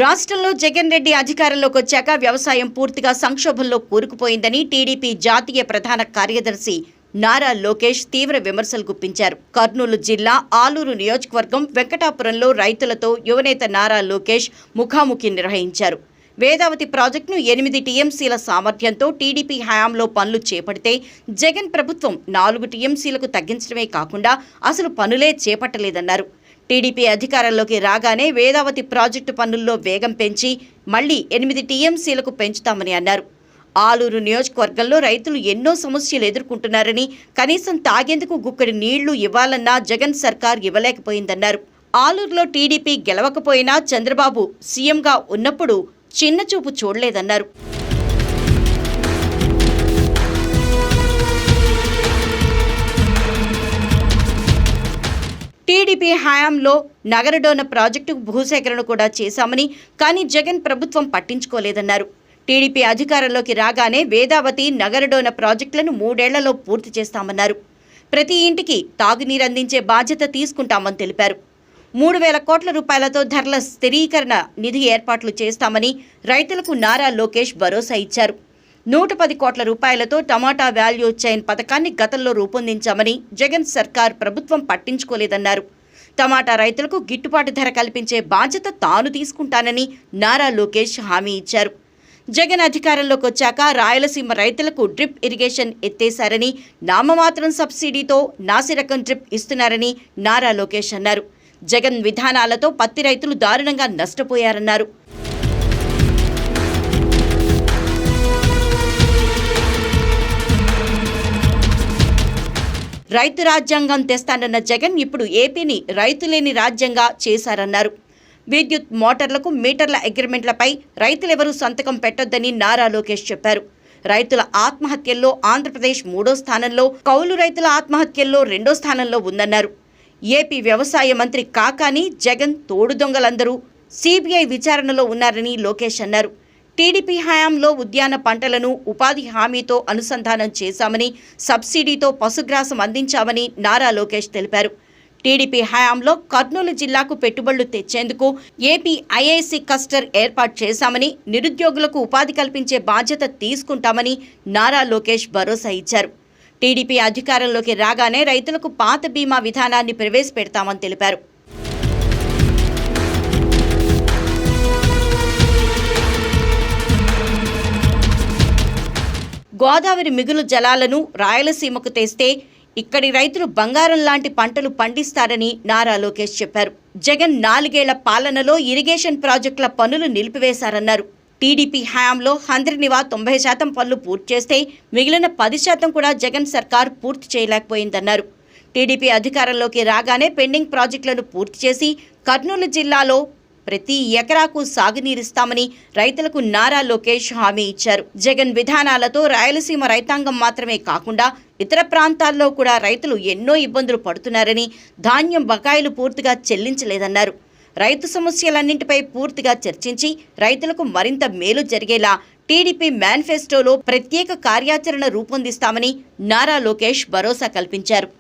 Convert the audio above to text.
రాష్ట్రంలో జగన్ రెడ్డి అధికారంలోకి వచ్చాక వ్యవసాయం పూర్తిగా సంక్షోభంలో కూరుకుపోయిందని టీడీపీ జాతీయ ప్రధాన కార్యదర్శి నారా లోకేష్ తీవ్ర విమర్శలు గుప్పించారు. కర్నూలు జిల్లా ఆలూరు నియోజకవర్గం వెంకటాపురంలో రైతులతో యువనేత నారా లోకేష్ ముఖాముఖి నిర్వహించారు. వేదావతి ప్రాజెక్టును 8 టీఎంసీల సామర్థ్యంతో టీడీపీ హయాంలో పనులు చేపడితే జగన్ ప్రభుత్వం 4 టీఎంసీలకు తగ్గించడమే కాకుండా అసలు పనులే చేపట్టలేదన్నారు. టీడీపీ అధికారంలోకి రాగానే వేదావతి ప్రాజెక్టు పనుల్లో వేగం పెంచి మళ్లీ 8 టీఎంసీలకు పెంచుతామని అన్నారు. ఆలూరు నియోజకవర్గంలో రైతులు ఎన్నో సమస్యలు ఎదుర్కొంటున్నారని, కనీసం తాగేందుకు గుక్కడి నీళ్లు ఇవ్వాలన్నా జగన్ సర్కార్ ఇవ్వలేకపోయిందన్నారు. ఆలూరులో టీడీపీ గెలవకపోయినా చంద్రబాబు సీఎంగా ఉన్నప్పుడు చిన్నచూపు చూడలేదన్నారు. టీడీపీ హయాంలో నగరడోన ప్రాజెక్టు భూసేకరణ కూడా చేశామని, కానీ జగన్ ప్రభుత్వం పట్టించుకోలేదన్నారు. టీడీపీ అధికారంలోకి రాగానే వేదావతి, నగరడోన ప్రాజెక్టులను 3 ఏళ్లలో పూర్తి చేస్తామన్నారు. ప్రతి ఇంటికి తాగునీరు అందించే బాధ్యత తీసుకుంటామని తెలిపారు. 3,000 కోట్ల రూపాయలతో ధరల స్థిరీకరణ నిధి ఏర్పాట్లు చేస్తామని రైతులకు నారా లోకేష్ భరోసా ఇచ్చారు. 110 కోట్ల రూపాయలతో టమాటా వాల్యూ చైన్ పథకాన్ని గతంలో రూపొందించామని, జగన్ సర్కార్ ప్రభుత్వం పట్టించుకోలేదన్నారు. టమాటా రైతులకు గిట్టుబాటు ధర కల్పించే బాధ్యత తాను తీసుకుంటానని నారా లోకేష్ హామీ ఇచ్చారు. జగన్ అధికారంలోకి వచ్చాక రాయలసీమ రైతులకు డ్రిప్ ఇరిగేషన్ ఎత్తేశారని, నామమాత్రం సబ్సిడీతో నాసిరకం డ్రిప్ ఇస్తున్నారని నారా లోకేష్ అన్నారు. జగన్ విధానాలతో పత్తి రైతులు దారుణంగా నష్టపోయారన్నారు. రైతు రాజ్యాంగం తెస్తానన్న జగన్ ఇప్పుడు ఏపీని రైతులేని రాజ్యంగా చేశారన్నారు. విద్యుత్ మోటార్లకు మీటర్ల అగ్రిమెంట్లపై రైతులెవరూ సంతకం పెట్టొద్దని నారా లోకేష్ చెప్పారు. రైతుల ఆత్మహత్యల్లో ఆంధ్రప్రదేశ్ 3వ స్థానంలో, కౌలు రైతుల ఆత్మహత్యల్లో 2వ స్థానంలో ఉందన్నారు. ఏపీ వ్యవసాయ మంత్రి కాకాని, జగన్ తోడు దొంగలందరూ సిబిఐ విచారణలో ఉన్నారని లోకేష్ అన్నారు. టీడీపీ హయాంలో ఉద్యాన పంటలను ఉపాధి హామీతో అనుసంధానం చేశామని, సబ్సిడీతో పశుగ్రాసం అందించామని నారా లోకేష్ తెలిపారు. టీడీపీ హయాంలో కర్నూలు జిల్లాకు పెట్టుబడులు తెచ్చేందుకు ఏపీ ఐఐసి క్లస్టర్ ఏర్పాటు చేశామని, నిరుద్యోగులకు ఉపాధి కల్పించే బాధ్యత తీసుకుంటామని నారా లోకేష్ భరోసా ఇచ్చారు. టీడీపీ అధికారంలోకి రాగానే రైతులకు పాత బీమా విధానాన్ని ప్రవేశపెడతామని తెలిపారు. గోదావరి మిగులు జలాలను రాయలసీమకు తెస్తే ఇక్కడి రైతులు బంగారం లాంటి పంటలు పండిస్తారని నారా లోకేష్ చెప్పారు. జగన్ 4 ఏళ్ల పాలనలో ఇరిగేషన్ ప్రాజెక్టుల పనులు నిలిపివేశారన్నారు. టీడీపీ హయాంలో హంద్రినివా 90% పనులు పూర్తి చేస్తే మిగిలిన 10% కూడా జగన్ సర్కార్ పూర్తి చేయలేకపోయిందన్నారు. టీడీపీ అధికారంలోకి రాగానే పెండింగ్ ప్రాజెక్టులను పూర్తి చేసి కర్నూలు జిల్లాలో ప్రతి ఎకరాకు సాగునీరిస్తామని రైతులకు నారా లోకేష్ హామీ ఇచ్చారు. జగన్ విధానాలతో రాయలసీమ రైతాంగం మాత్రమే కాకుండా ఇతర ప్రాంతాల్లో కూడా రైతులు ఎన్నో ఇబ్బందులు పడుతున్నారని, ధాన్యం బకాయిలు పూర్తిగా చెల్లించలేదన్నారు. రైతు సమస్యలన్నింటిపై పూర్తిగా చర్చించి రైతులకు మరింత మేలు జరిగేలా టీడీపీ మేనిఫెస్టోలో ప్రత్యేక కార్యాచరణ రూపొందిస్తామని నారా లోకేష్ భరోసా కల్పించారు.